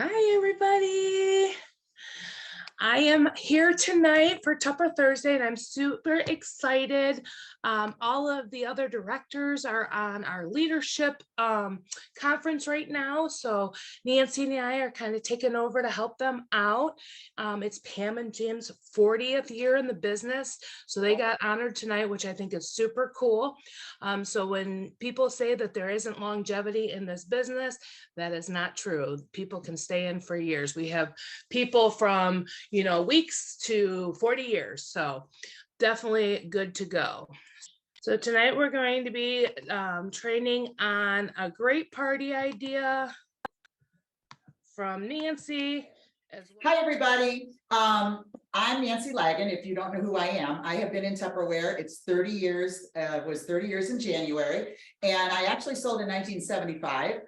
Hi, everybody. I am here tonight for Tupper Thursday, and I'm super excited. All of the other directors are on our leadership conference right now. So Nancy and I are kind of taking over to help them out. It's Pam and Jim's 40th year in the business. So they got honored tonight, which I think is super cool. So when people say that there isn't longevity in this business, that is not true. People can stay in for years. We have people from weeks to 40 years. So definitely good to go. So tonight we're going to be training on a great party idea from Nancy. Hi, everybody. I'm Nancy Lagan. If you don't know who I am, I have been in Tupperware. It's 30 years, was 30 years in January. And I actually sold in 1975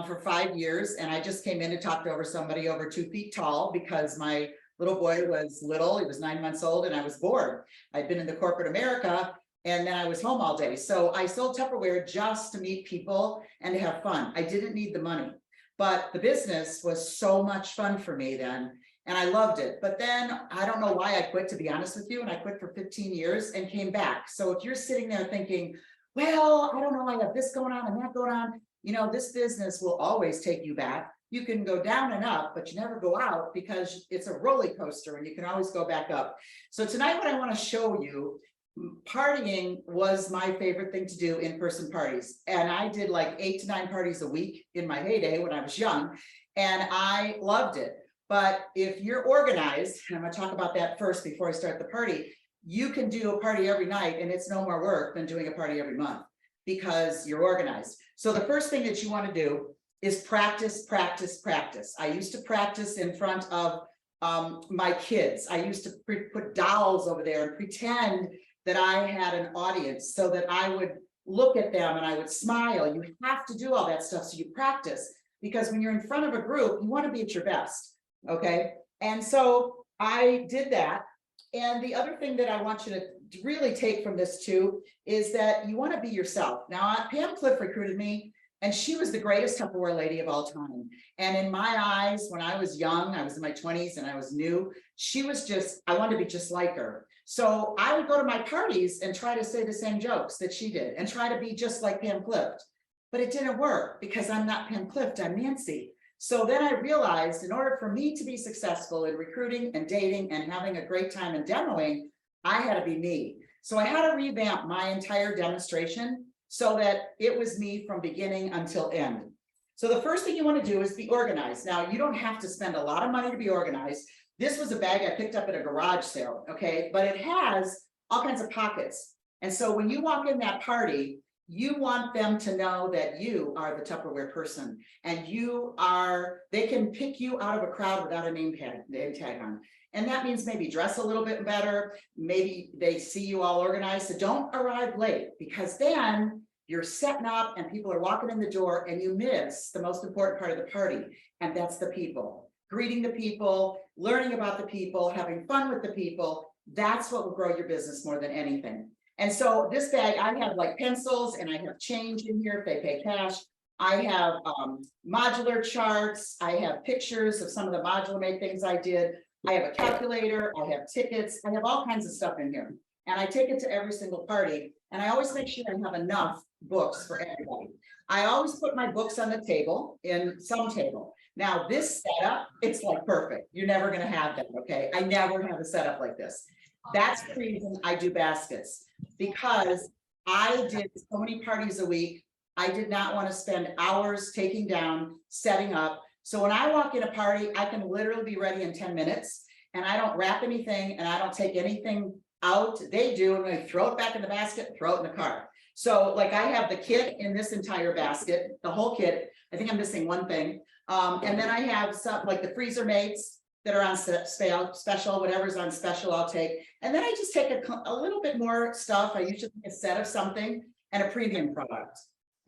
for 5 years. And I just came in to talk over somebody over 2 feet tall because my little boy was little. He was 9 months old and I was bored. I'd been in the corporate America and then I was home all day. So I sold Tupperware just to meet people and to have fun. I didn't need the money. But the business was so much fun for me then, and I loved it. But then I don't know why I quit, to be honest with you, and I quit for 15 years and came back. So if you're sitting there thinking, well, I don't know, I have this going on and that going on, this business will always take you back. You can go down and up, but you never go out because it's a roller coaster and you can always go back up. So tonight, what I want to show you, partying was my favorite thing to do, in-person parties, and I did like 8 to 9 parties a week in my heyday when I was young, and I loved it. But if you're organized, and I'm going to talk about that first before I start the party, you can do a party every night and it's no more work than doing a party every month because you're organized. So the first thing that you want to do is practice, practice, practice. I used to practice in front of my kids. I used to put dolls over there and pretend that I had an audience so that I would look at them and I would smile. You have to do all that stuff so you practice, because when you're in front of a group, you want to be at your best, okay? And so I did that. And the other thing that I want you to really take from this too is that you want to be yourself. Now, Pam Cliff recruited me, and she was the greatest Tupperware lady of all time. And in my eyes, when I was young, I was in my 20s and I was new, she was just, I wanted to be just like her. So I would go to my parties and try to say the same jokes that she did and try to be just like Pam Clift. But it didn't work because I'm not Pam Clift, I'm Nancy. So then I realized in order for me to be successful in recruiting and dating and having a great time and demoing, I had to be me. So I had to revamp my entire demonstration so that it was me from beginning until end. So the first thing you want to do is be organized. Now, you don't have to spend a lot of money to be organized. This was a bag I picked up at a garage sale, okay? But it has all kinds of pockets. And so when you walk in that party, you want them to know that you are the Tupperware person and they can pick you out of a crowd without a name tag on. And that means maybe dress a little bit better. Maybe they see you all organized. So don't arrive late, because then you're setting up and people are walking in the door and you miss the most important part of the party. And that's the people. Greeting the people, learning about the people, having fun with the people. That's what will grow your business more than anything. And so this bag, I have like pencils and I have change in here if they pay cash. I have modular charts. I have pictures of some of the modular made things I did. I have a calculator. I have tickets. I have all kinds of stuff in here. And I take it to every single party. And I always make sure I have enough books for everybody. I always put my books on the table, in some table. Now this setup, it's like perfect. You're never going to have that, okay? I never have a setup like this. That's the reason I do baskets, because I did so many parties a week. I did not want to spend hours taking down, setting up. So when I walk in a party, I can literally be ready in 10 minutes and I don't wrap anything and I don't take anything out. They do, and they throw it back in the basket and throw it in the cart. So like I have the kit in this entire basket, the whole kit. I think I'm missing one thing. And then I have some like the freezer mates that are on special, whatever's on special, I'll take. And then I just take a little bit more stuff. I usually take a set of something and a premium product.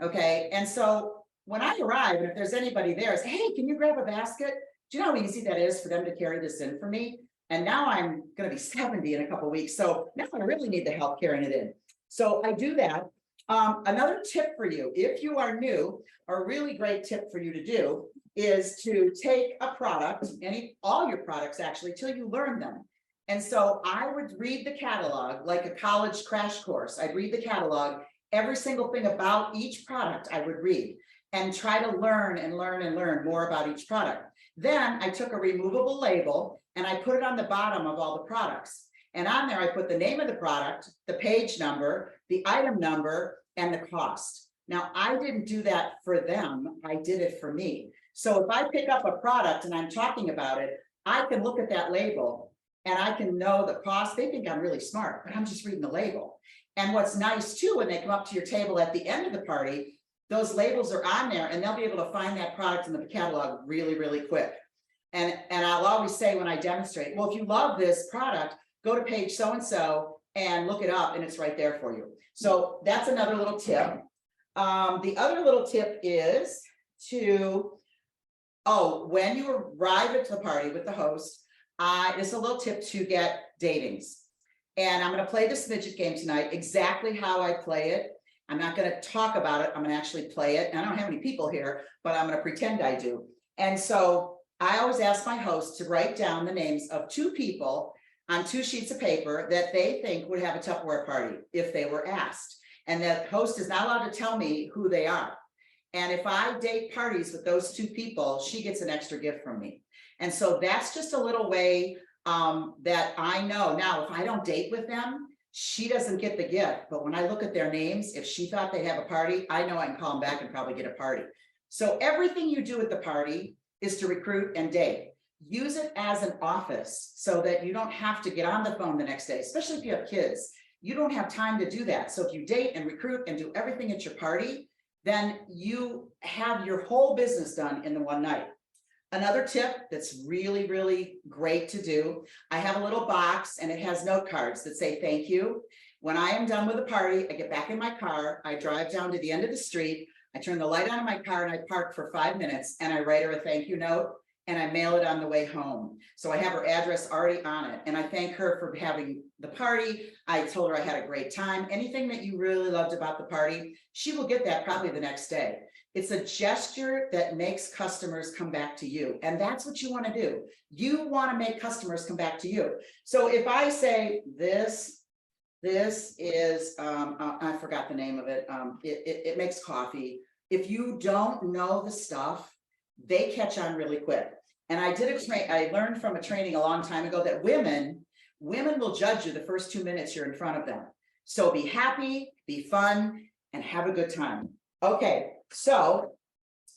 Okay. And so when I arrive, and if there's anybody there, I say, hey, can you grab a basket? Do you know how easy that is for them to carry this in for me? And now I'm going to be 70 in a couple of weeks. So now I really need the help carrying it in. So I do that. Another tip for you, if you are new, a really great tip for you to do is to take a product, all your products actually, till you learn them. And so I would read the catalog like a college crash course. I'd read the catalog, every single thing about each product I would read and try to learn and learn and learn more about each product. Then I took a removable label and I put it on the bottom of all the products. And on there, I put the name of the product, the page number, the item number, and the cost. Now, I didn't do that for them. I did it for me. So if I pick up a product and I'm talking about it, I can look at that label and I can know the cost. They think I'm really smart, but I'm just reading the label. And what's nice too, when they come up to your table at the end of the party, those labels are on there and they'll be able to find that product in the catalog really, really quick. And I'll always say when I demonstrate, well, if you love this product, go to page so-and-so and look it up and it's right there for you. So that's another little tip. The other little tip is to, when you arrive at the party with the host, it's a little tip to get datings. And I'm going to play this midget game tonight, exactly how I play it. I'm not going to talk about it. I'm going to actually play it. And I don't have any people here, but I'm going to pretend I do. And so I always ask my host to write down the names of 2 people on 2 sheets of paper that they think would have a Tupperware party if they were asked. And the host is not allowed to tell me who they are. And if I date parties with those 2 people, she gets an extra gift from me. And so that's just a little way that I know. Now, if I don't date with them, she doesn't get the gift. But when I look at their names, if she thought they have a party, I know I can call them back and probably get a party. So everything you do at the party is to recruit and date. Use it as an office so that you don't have to get on the phone the next day, especially if you have kids. You don't have time to do that. So if you date and recruit and do everything at your party, then you have your whole business done in the one night. Another tip that's really, really great to do, I have a little box and it has note cards that say thank you. When I am done with the party, I get back in my car, I drive down to the end of the street, I turn the light on in my car and I park for 5 minutes and I write her a thank you note and I mail it on the way home. So I have her address already on it and I thank her for having the party. I told her I had a great time. Anything that you really loved about the party, she will get that probably the next day. It's a gesture that makes customers come back to you. And that's what you want to do. You want to make customers come back to you. So if I say this is, I forgot the name of it. It makes coffee. If you don't know the stuff, they catch on really quick. And I learned from a training a long time ago that women will judge you the first 2 minutes you're in front of them. So be happy, be fun, and have a good time. Okay. So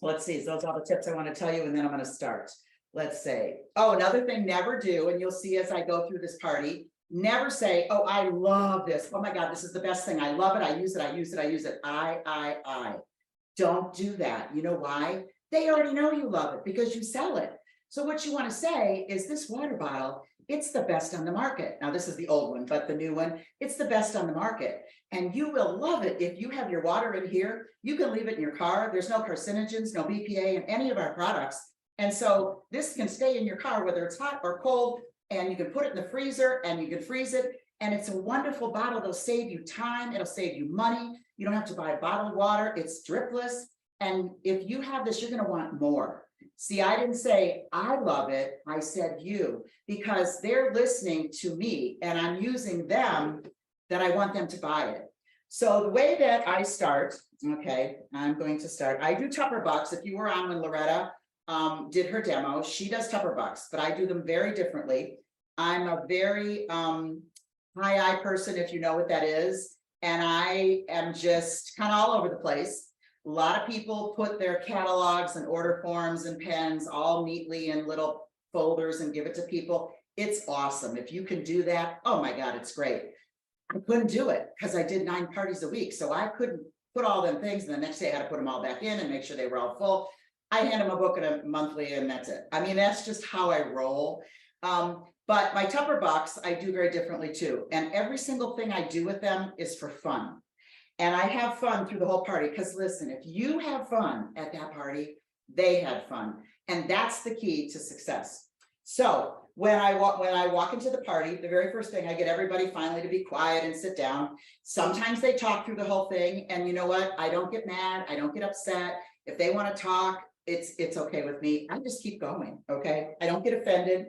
let's see, those are all the tips I want to tell you, and then I'm going to start. Let's say, another thing, never do, and you'll see as I go through this party, never say, oh, I love this. Oh my God, this is the best thing. I love it. I use it. I use it. I use it. I. Don't do that. You know why? They already know you love it because you sell it. So what you want to say is this water bottle, it's the best on the market. Now this is the old one, but the new one, it's the best on the market. And you will love it if you have your water in here. You can leave it in your car. There's no carcinogens, no BPA in any of our products. And so this can stay in your car, whether it's hot or cold, and you can put it in the freezer and you can freeze it. And it's a wonderful bottle. It'll save you time. It'll save you money. You don't have to buy bottled water. It's dripless. And if you have this, you're going to want more. See, I didn't say, I love it. I said you, because they're listening to me and I'm using them that I want them to buy it. So the way that I start, okay, I'm going to start. I do Tupper Bucks. If you were on when Loretta did her demo, she does Tupper Bucks, but I do them very differently. I'm a very high-eye person, if you know what that is. And I am just kind of all over the place. A lot of people put their catalogs and order forms and pens all neatly in little folders and give it to people. It's awesome. If you can do that, oh my God, it's great. I couldn't do it because I did 9 parties a week. So I couldn't put all them things. And the next day I had to put them all back in and make sure they were all full. I hand them a book and a monthly and that's it. I mean, that's just how I roll. But my Tupper Box, I do very differently too. And every single thing I do with them is for fun. And I have fun through the whole party because listen, if you have fun at that party, they had fun. And that's the key to success. So when I walk into the party, the very first thing, I get everybody finally to be quiet and sit down. Sometimes they talk through the whole thing, and you know what? I don't get mad. I don't get upset. If they want to talk, it's okay with me. I just keep going. Okay. I don't get offended.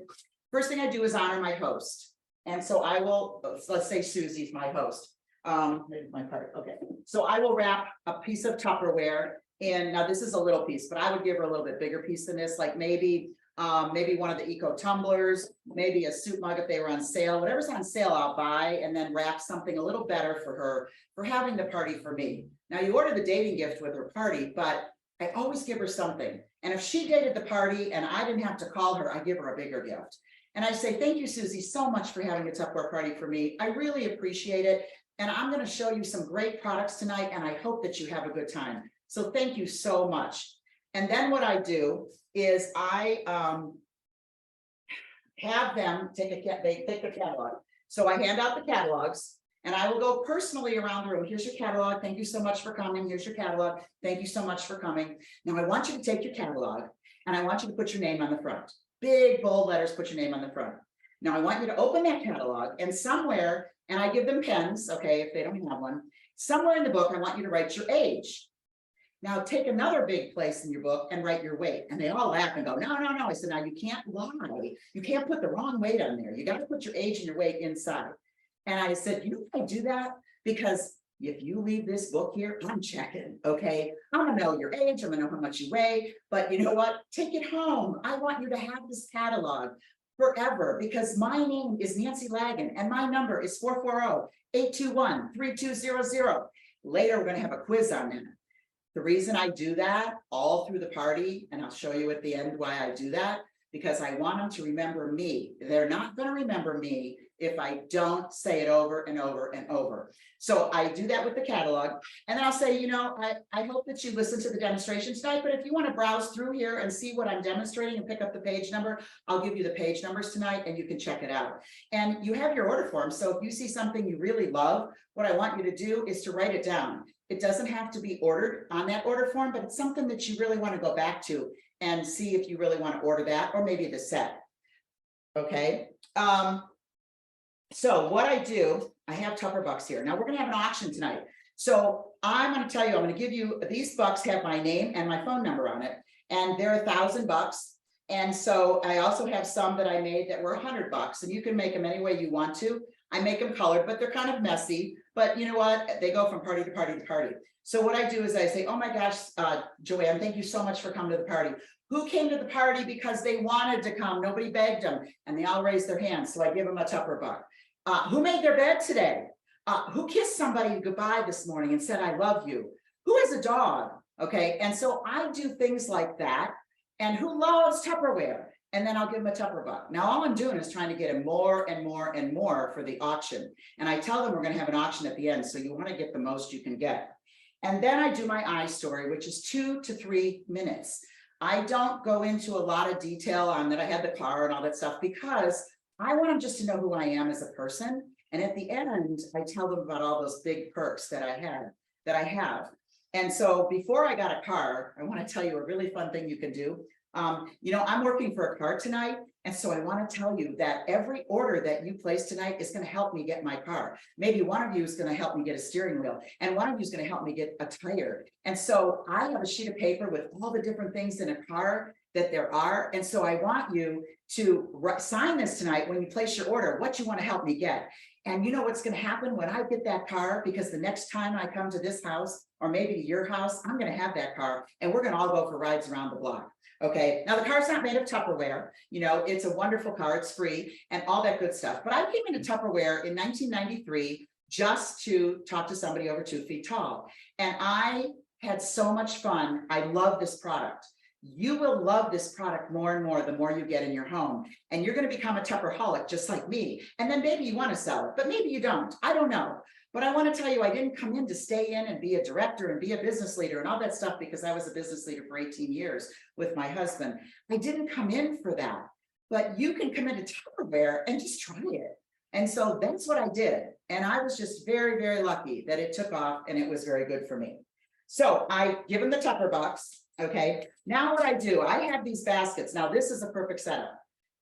First thing I do is honor my host. And so I will, let's say Susie's my host. Here's my part. Okay. So I will wrap a piece of Tupperware in, now this is a little piece, but I would give her a little bit bigger piece than this, like maybe one of the eco tumblers, maybe a soup mug if they were on sale. Whatever's on sale, I'll buy, and then wrap something a little better for her for having the party for me. Now you order the dating gift with her party, but I always give her something. And if she dated the party and I didn't have to call her, I give her a bigger gift. And I say, thank you, Susie, so much for having a Tupperware party for me. I really appreciate it. And I'm going to show you some great products tonight, and I hope that you have a good time. So thank you so much. And then what I do is I have them take a catalog. So I hand out the catalogs, and I will go personally around the room. Here's your catalog. Thank you so much for coming. Here's your catalog. Thank you so much for coming. Now I want you to take your catalog, and I want you to put your name on the front. Big bold letters, put your name on the front. Now I want you to open that catalog, and somewhere, and I give them pens, okay, if they don't have one, somewhere in the book, I want you to write your age. Now take another big place in your book and write your weight. And they all laugh and go, no, no, no. I said, now you can't lie. You can't put the wrong weight on there. You got to put your age and your weight inside. And I said, you know why I do that? Because if you leave this book here, I'm checking, okay? I'm gonna know your age, I'm gonna know how much you weigh, but you know what? Take it home. I want you to have this catalog forever, because my name is Nancy Lagan and my number is 440-821-3200. Later, we're gonna have a quiz on that. The reason I do that all through the party, and I'll show you at the end why I do that, because I want them to remember me. They're not going to remember me if I don't say it over and over and over. So I do that with the catalog, and then I'll say, you know, I hope that you listen to the demonstration tonight, but if you want to browse through here and see what I'm demonstrating and pick up the page number, I'll give you the page numbers tonight and you can check it out. And you have your order form. So if you see something you really love, what I want you to do is to write it down. It doesn't have to be ordered on that order form, but it's something that you really want to go back to and see if you really want to order that, or maybe the set. Okay. So what I do, I have Tupper bucks here. Now we're going to have an auction tonight. So I'm going to tell you, I'm going to give you, these bucks have my name and my phone number on it, and they're $1,000. And so I also have some that I made that were $100, and you can make them any way you want to. I make them colored, but they're kind of messy, but you know what? They go from party to party to party. So what I do is I say, oh my gosh, Joanne, thank you so much for coming to the party. Who came to the party because they wanted to come? Nobody begged them, and they all raised their hands. So I give them a Tupper buck. Who made their bed today? Who kissed somebody goodbye this morning and said, I love you? Who has a dog? Okay. And so I do things like that. And who loves Tupperware? And then I'll give them a Tupper buck. Now, all I'm doing is trying to get them more and more and more for the auction. And I tell them we're going to have an auction at the end. So you want to get the most you can get. And then I do my I story, which is 2 to 3 minutes. I don't go into a lot of detail on that I had the car and all that stuff, because I want them just to know who I am as a person. And at the end, I tell them about all those big perks that I have. And so before I got a car, I want to tell you a really fun thing you can do. You know, I'm working for a car tonight. And so I want to tell you that every order that you place tonight is going to help me get my car. Maybe one of you is going to help me get a steering wheel, and one of you is going to help me get a tire. And so I have a sheet of paper with all the different things in a car that there are. And so I want you to sign this tonight when you place your order, what you want to help me get. And you know what's going to happen when I get that car? Because the next time I come to this house, or maybe to your house, I'm going to have that car, and we're going to all go for rides around the block. Okay. Now the car's not made of Tupperware. You know, it's a wonderful car. It's free and all that good stuff. But I came into Tupperware in 1993 just to talk to somebody over 2 feet tall. And I had so much fun. I love this product. You will love this product more and more the more you get in your home, and you're going to become a Tupperholic just like me. And then maybe you want to sell it, but maybe you don't. I don't know. But I want to tell you, I didn't come in to stay in and be a director and be a business leader and all that stuff, because I was a business leader for 18 years with my husband. I didn't come in for that, but you can come into Tupperware and just try it. And so that's what I did. And I was just very, very lucky that it took off, and it was very good for me. So I give them the Tupper box. Okay. Now what I do, I have these baskets. Now this is a perfect setup.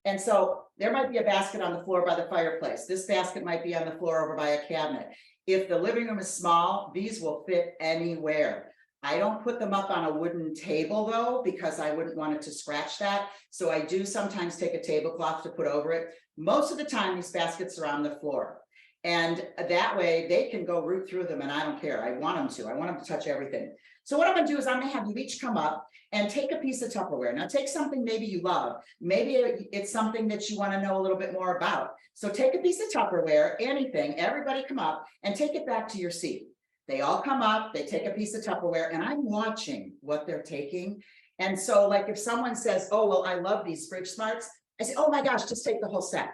And so there might be a basket on the floor by the fireplace. This basket might be on the floor over by a cabinet. If the living room is small, these will fit anywhere. I don't put them up on a wooden table though, because I wouldn't want it to scratch that. So I do sometimes take a tablecloth to put over it. Most of the time, these baskets are on the floor. And that way they can go root through them and I don't care. I want them to. I want them to touch everything. So what I'm gonna do is I'm gonna have you each come up and take a piece of Tupperware. Now take something maybe you love. Maybe it's something that you wanna know a little bit more about. So take a piece of Tupperware, anything, everybody come up and take it back to your seat. They all come up, they take a piece of Tupperware and I'm watching what they're taking. And so like if someone says, oh, well, I love these fridge smarts, I say, oh my gosh, just take the whole set.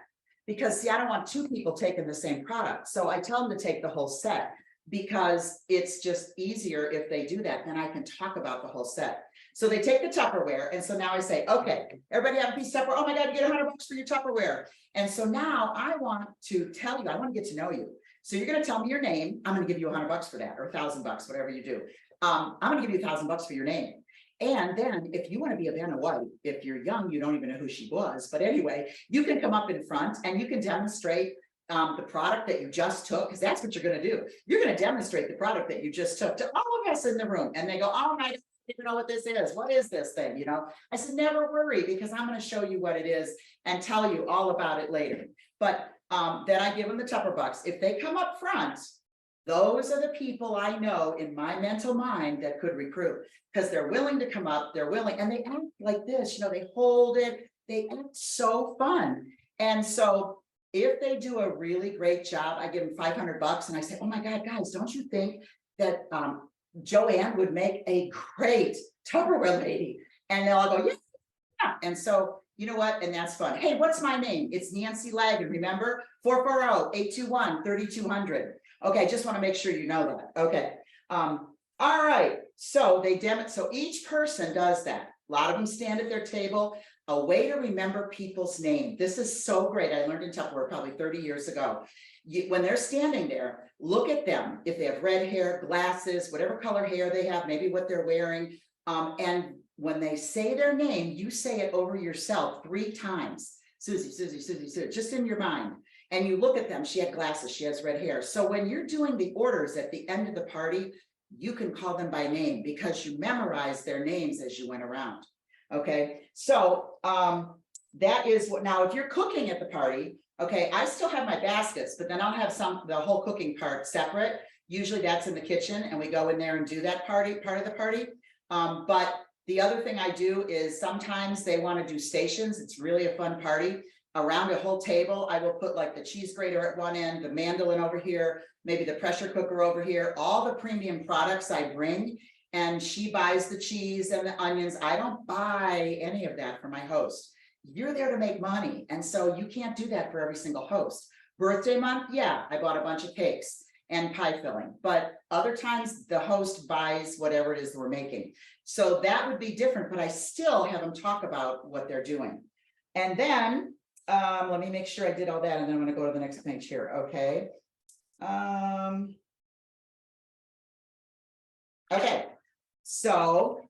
Because see, I don't want two people taking the same product. So I tell them to take the whole set because it's just easier if they do that. Then I can talk about the whole set. So they take the Tupperware. And so now I say, okay, everybody have a piece of Tupperware. Oh my God, you get $100 for your Tupperware. And so now I want to tell you, I want to get to know you. So you're going to tell me your name. I'm going to give you $100 for that, or $1,000, whatever you do. I'm going to give you $1,000 for your name. And then if you want to be a Vanna White, if you're young, you don't even know who she was. But anyway, you can come up in front and you can demonstrate the product that you just took, because that's what you're going to do. You're going to demonstrate the product that you just took to all of us in the room. And they go, oh my God, I don't even know what this is. What is this thing? You know, I said, never worry, because I'm going to show you what it is and tell you all about it later. But then I give them the Tupper bucks. If they come up front, those are the people I know in my mental mind that could recruit, because they're willing to come up, they're willing, and they act like this, you know, they hold it, they act so fun. And so if they do a really great job, I give them $500 and I say, oh my God, guys, don't you think that Joanne would make a great Tupperware lady? And they'll all go, yeah. And so, you know what? And that's fun. Hey, what's my name? It's Nancy Lagan. Remember, 440-821-3200. Okay, just want to make sure you know that. Okay. All right. So so each person does that. A lot of them stand at their table. A way to remember people's name. This is so great. I learned in Tupperware probably 30 years ago. When they're standing there, look at them. If they have red hair, glasses, whatever color hair they have, maybe what they're wearing. And when they say their name, you say it over yourself 3 times. Susie, Susie, Susie, Susie, just in your mind. And you look at them, she had glasses, she has red hair. So when you're doing the orders at the end of the party, you can call them by name because you memorize their names as you went around. Okay, so that is what, now if you're cooking at the party, okay, I still have my baskets, but then I'll have the whole cooking part separate. Usually that's in the kitchen and we go in there and do that part of the party. But the other thing I do is sometimes they want to do stations. It's really a fun party. Around a whole table, I will put like the cheese grater at one end, the mandolin over here, maybe the pressure cooker over here, all the premium products I bring, and she buys the cheese and the onions. I don't buy any of that for my host. You're there to make money. And so you can't do that for every single host. Birthday month, yeah, I bought a bunch of cakes and pie filling, but other times the host buys whatever it is that we're making. So that would be different, but I still have them talk about what they're doing. And then, let me make sure I did all that, and then I'm going to go to the next page here. Okay. Okay. So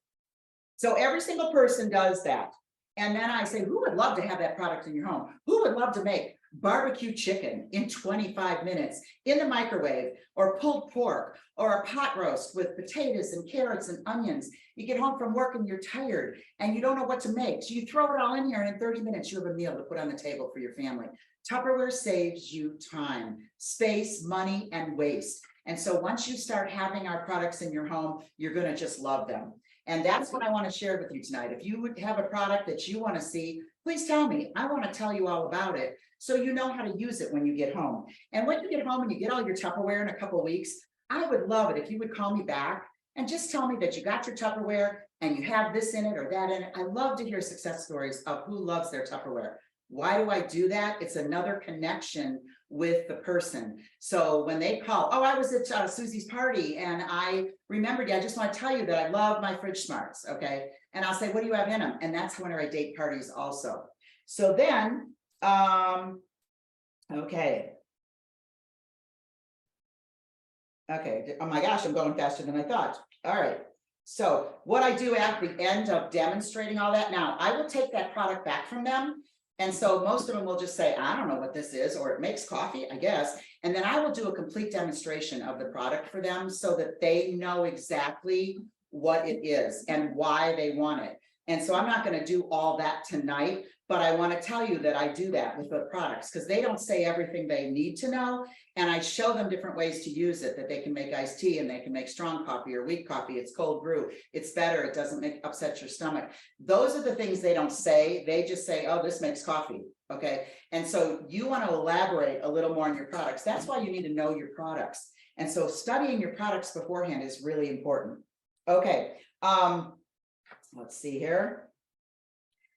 every single person does that. And then I say, who would love to have that product in your home? Who would love to make barbecue chicken in 25 minutes in the microwave, or pulled pork, or a pot roast with potatoes and carrots and onions? You get home from work and you're tired and you don't know what to make. So you throw it all in here and in 30 minutes, you have a meal to put on the table for your family. Tupperware saves you time, space, money, and waste. And so once you start having our products in your home, you're going to just love them. And that's what I want to share with you tonight. If you would have a product that you want to see, please tell me. I want to tell you all about it so you know how to use it when you get home. And when you get home and you get all your Tupperware in a couple of weeks, I would love it if you would call me back and just tell me that you got your Tupperware and you have this in it or that in it. I love to hear success stories of who loves their Tupperware. Why do I do that? It's another connection with the person. So when they call, oh, I was at Susie's party and I remembered you. I just want to tell you that I love my fridge smarts. Okay. And I'll say, what do you have in them? And that's when I date parties also. So then, okay. Okay. Oh my gosh, I'm going faster than I thought. All right. So what I do at the end of demonstrating all that, now I will take that product back from them And so most of them will just say, I don't know what this is, or it makes coffee, I guess. And then I will do a complete demonstration of the product for them so that they know exactly what it is and why they want it. And so I'm not going to do all that tonight, but I want to tell you that I do that with the products because they don't say everything they need to know. And I show them different ways to use it, that they can make iced tea and they can make strong coffee or weak coffee. It's cold brew. It's better. It doesn't upset your stomach. Those are the things they don't say. They just say, oh, this makes coffee. Okay. And so you want to elaborate a little more on your products. That's why you need to know your products. And so studying your products beforehand is really important. Okay. Let's see here.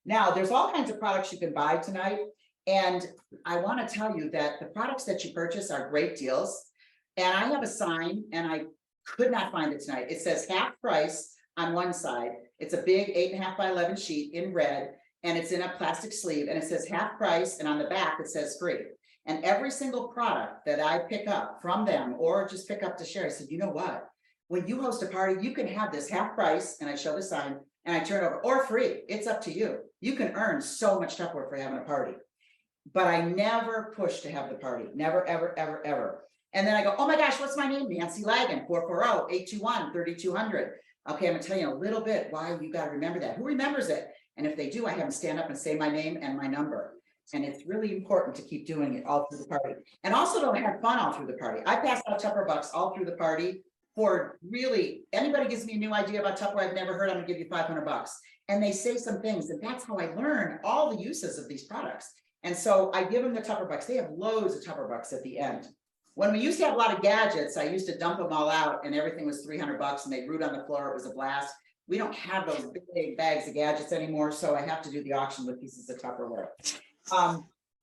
Now, there's all kinds of products you can buy tonight. And I want to tell you that the products that you purchase are great deals. And I have a sign, and I could not find it tonight. It says half price on one side. It's a big 8.5 by 11 sheet in red, and it's in a plastic sleeve, and it says half price. And on the back, it says free. And every single product that I pick up from them or just pick up to share, I said, you know what? When you host a party, you can have this half price, and I show the sign, and I turn it over, or free. It's up to you. You can earn so much Tupperware for having a party. But I never push to have the party. Never, ever, ever, ever. And then I go, oh my gosh, what's my name? Nancy Lagan, 440-821-3200. Okay, I'm gonna tell you a little bit why you gotta remember that. Who remembers it? And if they do, I have them stand up and say my name and my number. And it's really important to keep doing it all through the party. And also to have fun all through the party. I pass out Tupper bucks all through the party. For really, anybody gives me a new idea about Tupperware I've never heard, I'm gonna give you 500 bucks. And they say some things, and that's how I learn all the uses of these products. And so I give them the Tupper bucks. They have loads of Tupper bucks at the end. When we used to have a lot of gadgets, I used to dump them all out and everything was 300 bucks and they'd root on the floor. It was a blast. We don't have those big bags of gadgets anymore. So I have to do the auction with pieces of Tupperware.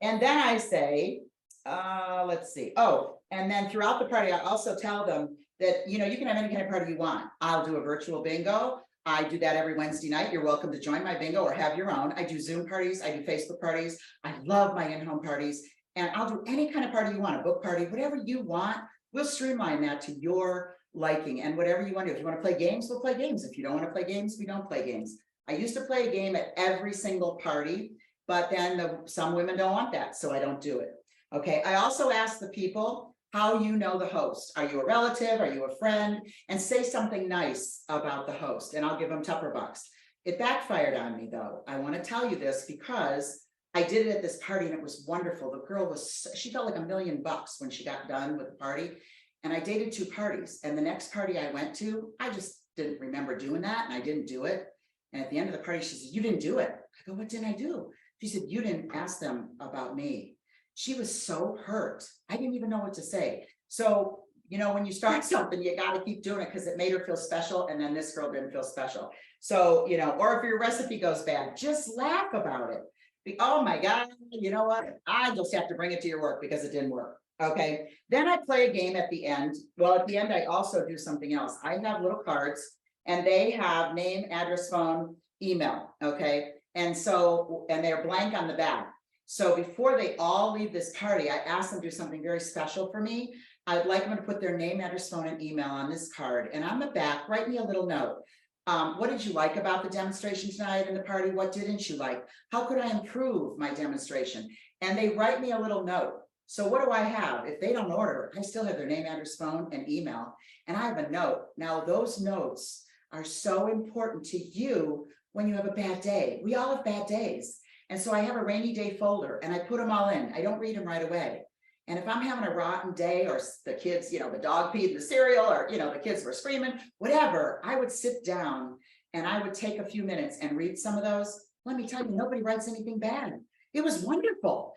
And then I say, let's see. Oh, and then throughout the party, I also tell them that, you know, you can have any kind of party you want. I'll do a virtual bingo. I do that every Wednesday night. You're welcome to join my bingo or have your own. I do Zoom parties. I do Facebook parties. I love my in-home parties. And I'll do any kind of party you want, a book party, whatever you want. We'll streamline that to your liking and whatever you want to do. If you want to play games, we'll play games. If you don't want to play games, we don't play games. I used to play a game at every single party, but then some women don't want that, so I don't do it. Okay, I also ask the people how you know the host. Are you a relative? Are you a friend? And say something nice about the host, and I'll give them Tupper bucks. It backfired on me, though. I want to tell you this because I did it at this party, and it was wonderful. The girl was, she felt like $1 million when she got done with the party. And I dated 2 parties, and the next party I went to, I just didn't remember doing that, and I didn't do it. And at the end of the party, she said, you didn't do it. I go, what didn't I do? She said, you didn't ask them about me. She was so hurt. I didn't even know what to say. So, you know, when you start something, you got to keep doing it because it made her feel special. And then this girl didn't feel special. So, you know, or if your recipe goes bad, just laugh about it. Oh my God, you know what? I just have to bring it to your work because it didn't work. Okay. Then I play a game at the end. Well, at the end, I also do something else. I have little cards and they have name, address, phone, email. Okay. And so, and they're blank on the back. So before they all leave this party, I ask them to do something very special for me. I'd like them to put their name, address, phone, and email on this card. And on the back, write me a little note. What did you like about the demonstration tonight in the party? What didn't you like? How could I improve my demonstration? And they write me a little note. So what do I have? If they don't order, I still have their name, address, phone, and email. And I have a note. Now, those notes are so important to you when you have a bad day. We all have bad days. And so I have a rainy day folder and I put them all in. I don't read them right away. And if I'm having a rotten day or the kids, you know, the dog peed in the cereal or, you know, the kids were screaming, whatever, I would sit down and I would take a few minutes and read some of those. Let me tell you, nobody writes anything bad. It was wonderful.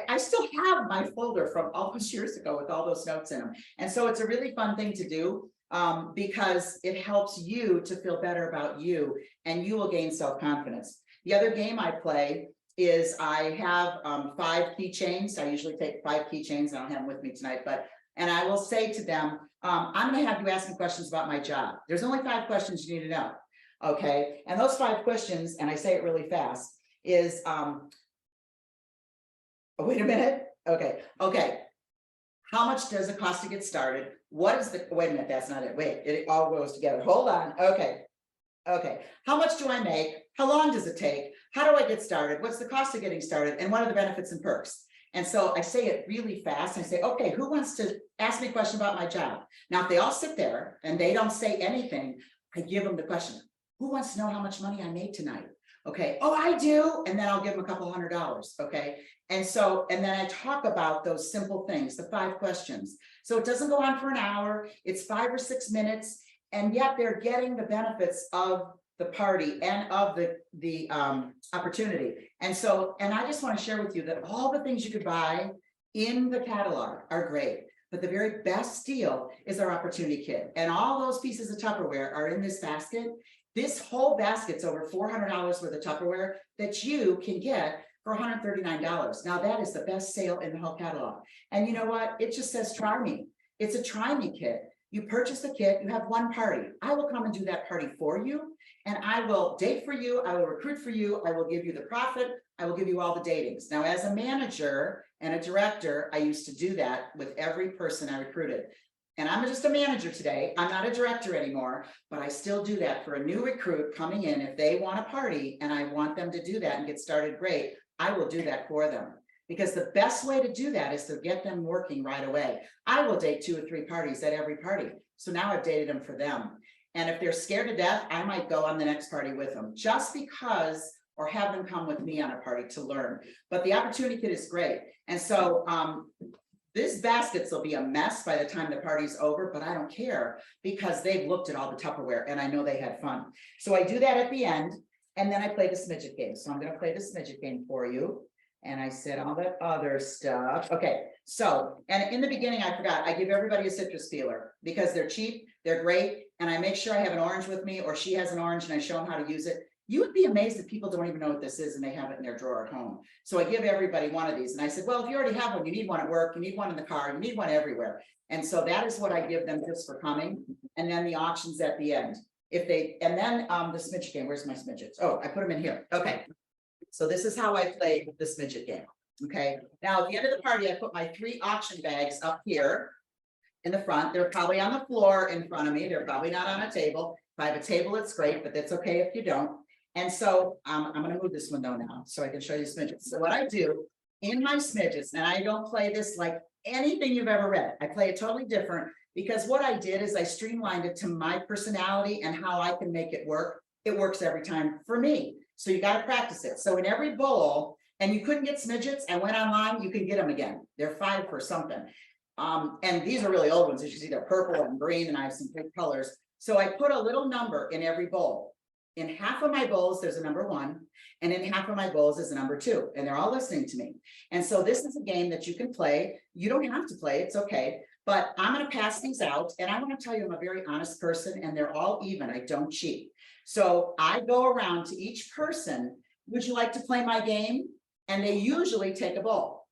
I still have my folder from all those years ago with all those notes in them. And so it's a really fun thing to do because it helps you to feel better about you and you will gain self-confidence. The other game I play is I have 5 keychains. I usually take 5 keychains. I don't have them with me tonight, and I will say to them, I'm going to have you ask me questions about my job. There's only 5 questions you need to know. Okay. And those 5 questions, and I say it really fast, is, wait a minute. Okay. Okay. How much does it cost to get started? What is the, wait a minute, that's not it. Wait, it all goes together. Hold on. Okay. Okay. How much do I make? How long does it take? How do I get started? What's the cost of getting started? And what are the benefits and perks? And so I say it really fast. I say, okay, who wants to ask me a question about my job? Now, if they all sit there and they don't say anything, I give them the question, who wants to know how much money I made tonight? Okay, oh, I do. And then I'll give them a couple $100. Okay. And so, and then I talk about those simple things, the 5 questions. So it doesn't go on for an hour. It's 5 or 6 minutes. And yet they're getting the benefits of the party and of the opportunity. And so, and I just want to share with you that all the things you could buy in the catalog are great, but the very best deal is our opportunity kit. And all those pieces of Tupperware are in this basket. This whole basket's over $400 worth of Tupperware that you can get for $139. Now that is the best sale in the whole catalog. And you know what? It just says try me. It's a try me kit. You purchase the kit, you have one party. I will come and do that party for you. And I will date for you. I will recruit for you. I will give you the profit. I will give you all the datings. Now, as a manager and a director, I used to do that with every person I recruited. And I'm just a manager today. I'm not a director anymore, but I still do that for a new recruit coming in. If they want a party and I want them to do that and get started great, I will do that for them. Because the best way to do that is to get them working right away. I will date 2 or 3 parties at every party. So now I've dated them for them. And if they're scared to death, I might go on the next party with them just because, or have them come with me on a party to learn. But the opportunity kit is great. And so this baskets will be a mess by the time the party's over, but I don't care because they've looked at all the Tupperware and I know they had fun. So I do that at the end and then I play the smidget game. So I'm going to play the smidget game for you. And I said all that other stuff. Okay, so, and in the beginning, I forgot, I give everybody a citrus peeler because they're cheap, they're great. And I make sure I have an orange with me or she has an orange and I show them how to use it. You would be amazed that people don't even know what this is and they have it in their drawer at home. So I give everybody one of these and I said, well, if you already have one, you need one at work, you need one in the car, you need one everywhere. And so that is what I give them just for coming. And then the auctions at the end. If they, and then the smidget game, where's my smidgets? Oh, I put them in here. Okay. So this is how I play the smidget game. Okay. Now at the end of the party, I put my 3 auction bags up here in the front. They're probably on the floor in front of me. They're probably not on a table. If I have a table, it's great, but that's okay if you don't. And so I'm going to move this window now so I can show you smidgets. So what I do in my smidgets, and I don't play this like anything you've ever read. I play it totally different because what I did is I streamlined it to my personality and how I can make it work. It works every time for me. So you got to practice it. So in every bowl, and you couldn't get smidgets, I went online, you can get them again. They're 5 for something. And these are really old ones. As you see, they're purple and green, and I have some big colors. So I put a little number in every bowl. In half of my bowls, there's a number 1, and in half of my bowls is a number 2, and they're all listening to me. And so this is a game that you can play. You don't have to play, it's okay. But I'm going to pass these out, and I want to tell you I'm a very honest person, and they're all even. I don't cheat. So I go around to each person, would you like to play my game? And they usually take a bowl.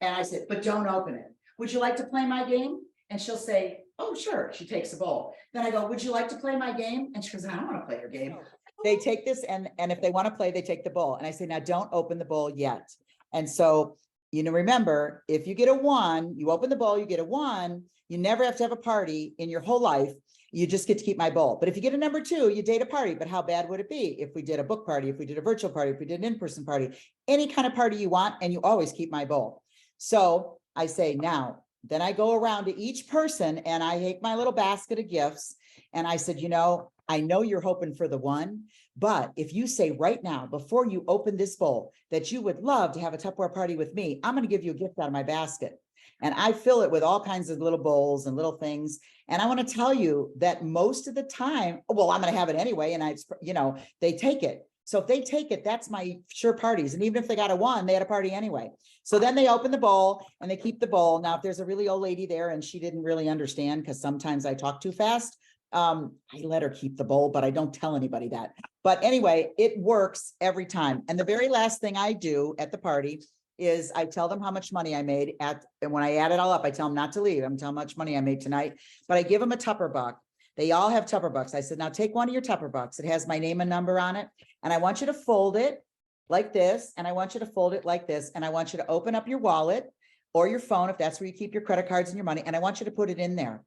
And I said, but don't open it. Would you like to play my game? And she'll say, oh, sure. She takes a bowl. Then I go, would you like to play my game? And she goes, I don't want to play your game. They take this and if they want to play, they take the bowl. And I say, now don't open the bowl yet. And so, you know, remember, if you get a 1, you open the bowl, you get a 1, you never have to have a party in your whole life. You just get to keep my bowl. But if you get a number 2, you date a party. But how bad would it be if we did a book party, if we did a virtual party, if we did an in-person party, any kind of party you want, and you always keep my bowl. So I say now, then I go around to each person and I take my little basket of gifts. And I said, you know, I know you're hoping for the 1, but if you say right now, before you open this bowl, that you would love to have a Tupperware party with me, I'm going to give you a gift out of my basket. And I fill it with all kinds of little bowls and little things. And I want to tell you that most of the time, well, I'm going to have it anyway. And you know, they take it. So if they take it, that's my sure parties. And even if they got a 1, they had a party anyway. So then they open the bowl and they keep the bowl. Now, if there's a really old lady there and she didn't really understand, because sometimes I talk too fast, I let her keep the bowl, but I don't tell anybody that. But anyway, it works every time. And the very last thing I do at the party is I tell them how much money I made and when I add it all up, I tell them not to leave. I'm telling how much money I made tonight, but I give them a Tupper buck. They all have Tupper bucks. I said, now take one of your Tupper bucks. It has my name and number on it. And I want you to fold it like this. And I want you to fold it like this. And I want you to open up your wallet or your phone, if that's where you keep your credit cards and your money. And I want you to put it in there.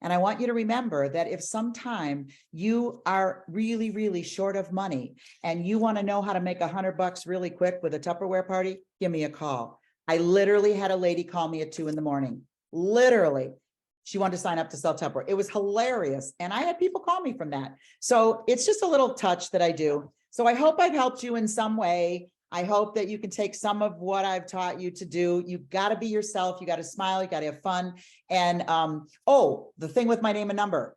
And I want you to remember that if sometime you are really, really short of money and you want to know how to make $100 really quick with a Tupperware party, give me a call. I literally had a lady call me at 2 a.m. Literally. She wanted to sign up to sell Tupperware. It was hilarious. And I had people call me from that. So it's just a little touch that I do. So I hope I've helped you in some way. I hope that you can take some of what I've taught you to do. You've got to be yourself. You got to smile. You got to have fun. And oh, the thing with my name and number,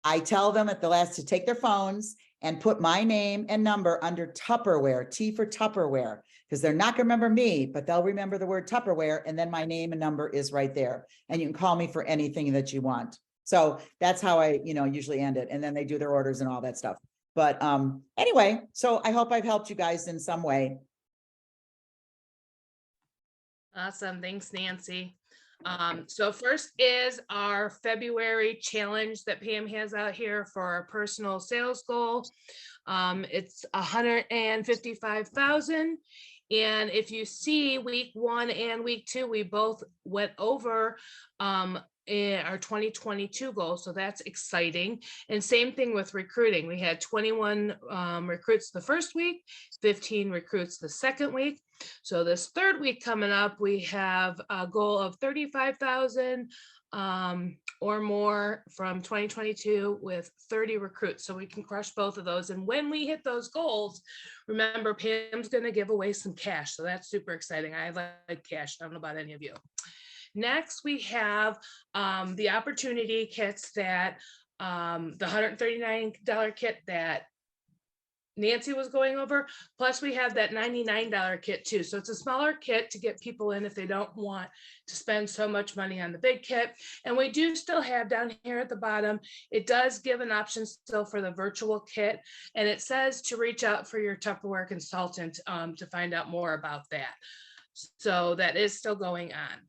I tell them at the last to take their phones and put my name and number under Tupperware, T for Tupperware, because they're not going to remember me, but they'll remember the word Tupperware. And then my name and number is right there. And you can call me for anything that you want. So that's how I, usually end it. And then they do their orders and all that stuff. But anyway, so I hope I've helped you guys in some way. Awesome. Thanks, Nancy. So first is our February challenge that Pam has out here for our personal sales goal. It's 155,000. And if you see week 1 and week 2, we both went over in our 2022 goal. So that's exciting. And same thing with recruiting. We had 21 recruits the first week, 15 recruits the second week. So this third week coming up, we have a goal of 35,000 or more from 2022 with 30 recruits. So we can crush both of those. And when we hit those goals, remember, Pam's going to give away some cash. So that's super exciting. I like cash. I don't know about any of you. Next, we have the opportunity kits that the $139 kit that Nancy was going over, plus we have that $99 kit too. So it's a smaller kit to get people in if they don't want to spend so much money on the big kit. And we do still have down here at the bottom, it does give an option still for the virtual kit. And it says to reach out for your Tupperware consultant to find out more about that. So that is still going on.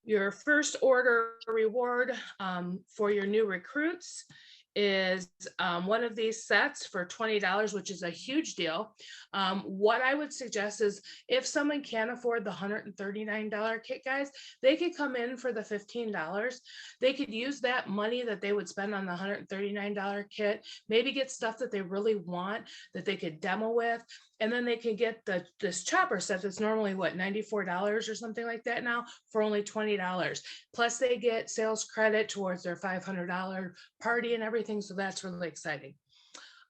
Your first order reward for your new recruits is one of these sets for $20, which is a huge deal. What I would suggest is if someone can't afford the $139 kit, guys, they could come in for the $15. They could use that money that they would spend on the $139 kit, maybe get stuff that they really want that they could demo with. And then they can get this chopper set that's normally what, $94 or something like that now for only $20. Plus they get sales credit towards their $500 party and everything. So that's really exciting.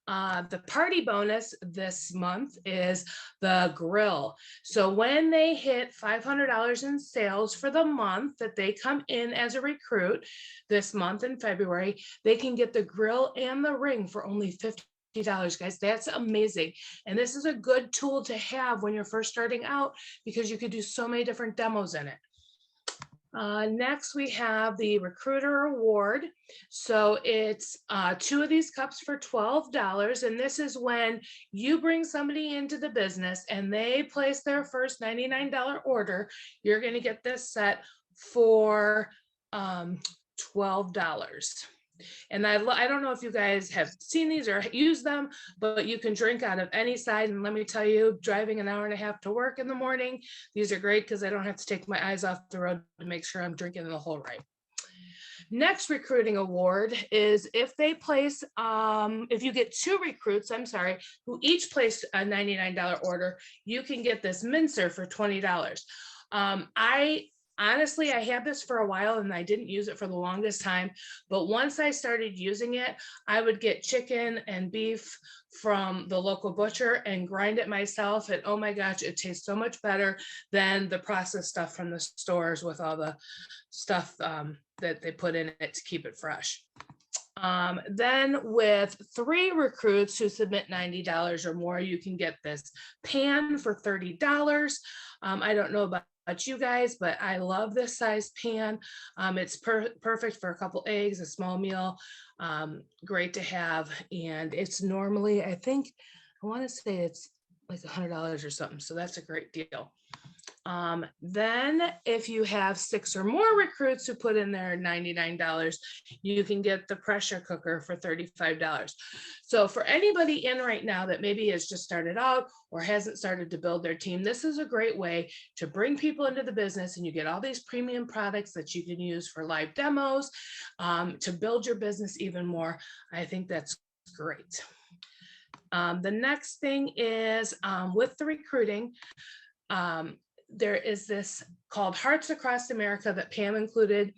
The party bonus this month is the grill. So when they hit $500 in sales for the month that they come in as a recruit this month in February, they can get the grill and the ring for only $50. Guys, that's amazing. And this is a good tool to have when you're first starting out because you could do so many different demos in it. Next, we have the recruiter award. So it's 2 of these cups for $12. And this is when you bring somebody into the business and they place their first $99 order, you're going to get this set for $12. And I don't know if you guys have seen these or used them, but you can drink out of any size. And let me tell you, driving an hour and a half to work in the morning, these are great because I don't have to take my eyes off the road to make sure I'm drinking the whole right. Next recruiting award is if they place, if you get 2 recruits, who each place a $99 order, you can get this mincer for $20. Honestly, I had this for a while and I didn't use it for the longest time, but once I started using it, I would get chicken and beef from the local butcher and grind it myself. And oh my gosh, it tastes so much better than the processed stuff from the stores with all the stuff that they put in it to keep it fresh. Then with 3 recruits who submit $90 or more, you can get this pan for $30. I don't know about you guys, but I love this size pan. It's perfect for a couple eggs, a small meal, great to have. And it's normally, I want to say it's like $100 or something. So that's a great deal. Then if you have 6 or more recruits who put in their $99, you can get the pressure cooker for $35. So for anybody in right now that maybe has just started out or hasn't started to build their team, this is a great way to bring people into the business, and you get all these premium products that you can use for live demos to build your business even more. I think that's great. The next thing is with the recruiting, there is this called Hearts Across America that Pam included.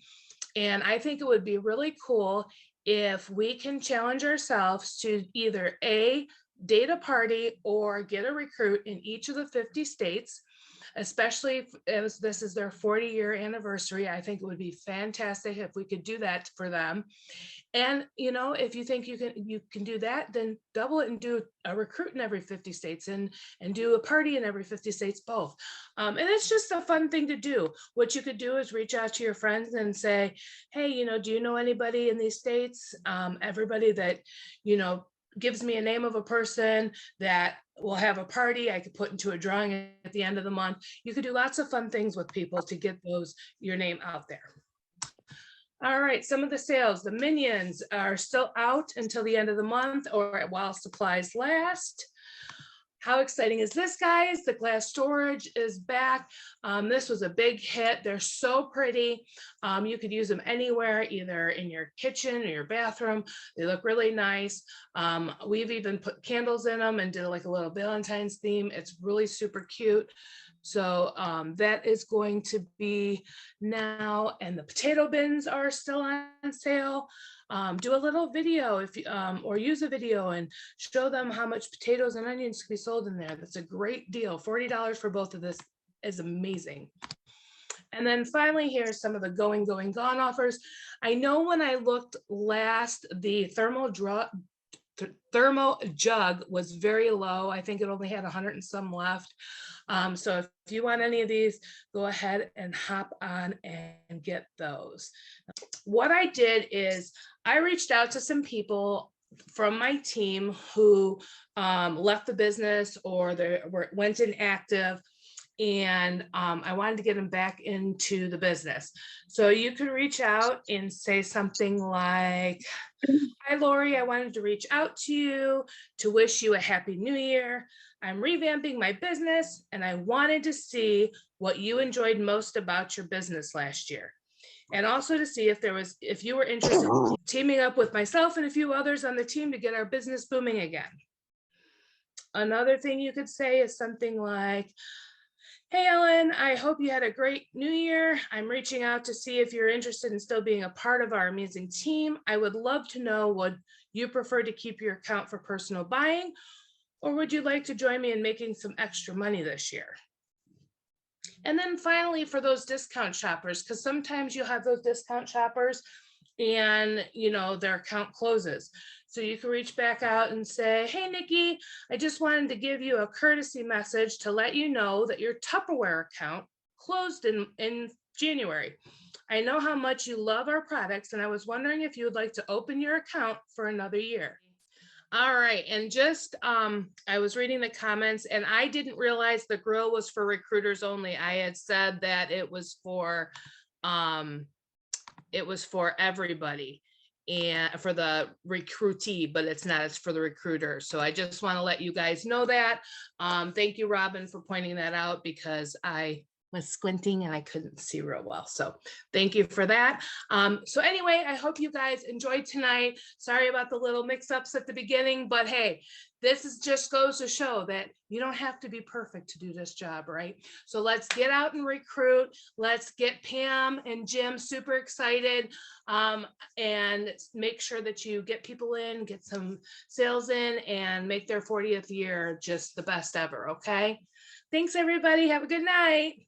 And I think it would be really cool if we can challenge ourselves to either date a party or get a recruit in each of the 50 states, especially if this is their 40-year anniversary. I think it would be fantastic if we could do that for them. And, you know, if you think you can do that, then double it and do a recruit in every 50 states and do a party in every 50 states, both. And it's just a fun thing to do. What you could do is reach out to your friends and say, hey, you know, do you know anybody in these states? Everybody that, you know, gives me a name of a person that will have a party I could put into a drawing at the end of the month. You could do lots of fun things with people to get your name out there. All right, some of the sales, the minions are still out until the end of the month or while supplies last. How exciting is this, guys? The glass storage is back. This was a big hit. They're so pretty. You could use them anywhere, either in your kitchen or your bathroom. They look really nice. We've even put candles in them and did like a little Valentine's theme. It's really super cute. So that is going to be now, and the potato bins are still on sale. Do a little video if you, or use a video and show them how much potatoes and onions can be sold in there. That's a great deal. $40 for both of this is amazing. And then finally, here's some of the going, gone offers. I know when I looked last, the thermo jug was very low. I think it only had 100 and some left. So if you want any of these, go ahead and hop on and get those. What I did is I reached out to some people from my team who left the business or they went inactive, and I wanted to get them back into the business. So you can reach out and say something like, hi, Lori, I wanted to reach out to you to wish you a happy new year. I'm revamping my business and I wanted to see what you enjoyed most about your business last year. And also to see if you were interested in teaming up with myself and a few others on the team to get our business booming again. Another thing you could say is something like, hey, Ellen, I hope you had a great new year. I'm reaching out to see if you're interested in still being a part of our amazing team. I would love to know, would you prefer to keep your account for personal buying, or would you like to join me in making some extra money this year? And then finally, for those discount shoppers, because sometimes you have those discount shoppers and you know their account closes. So you can reach back out and say, hey, Nikki, I just wanted to give you a courtesy message to let you know that your Tupperware account closed in January. I know how much you love our products, and I was wondering if you would like to open your account for another year. All right, and just I was reading the comments and I didn't realize the grill was for recruiters only. I had said that it was for everybody and for the recruitee, but it's not, it's for the recruiter. So I just want to let you guys know that. Thank you, Robin, for pointing that out because I was squinting and I couldn't see real well. So thank you for that. So anyway, I hope you guys enjoyed tonight. Sorry about the little mix-ups at the beginning, but hey, this just goes to show that you don't have to be perfect to do this job, right? So let's get out and recruit. Let's get Pam and Jim super excited and make sure that you get people in, get some sales in, and make their 40th year just the best ever, okay? Thanks, everybody. Have a good night.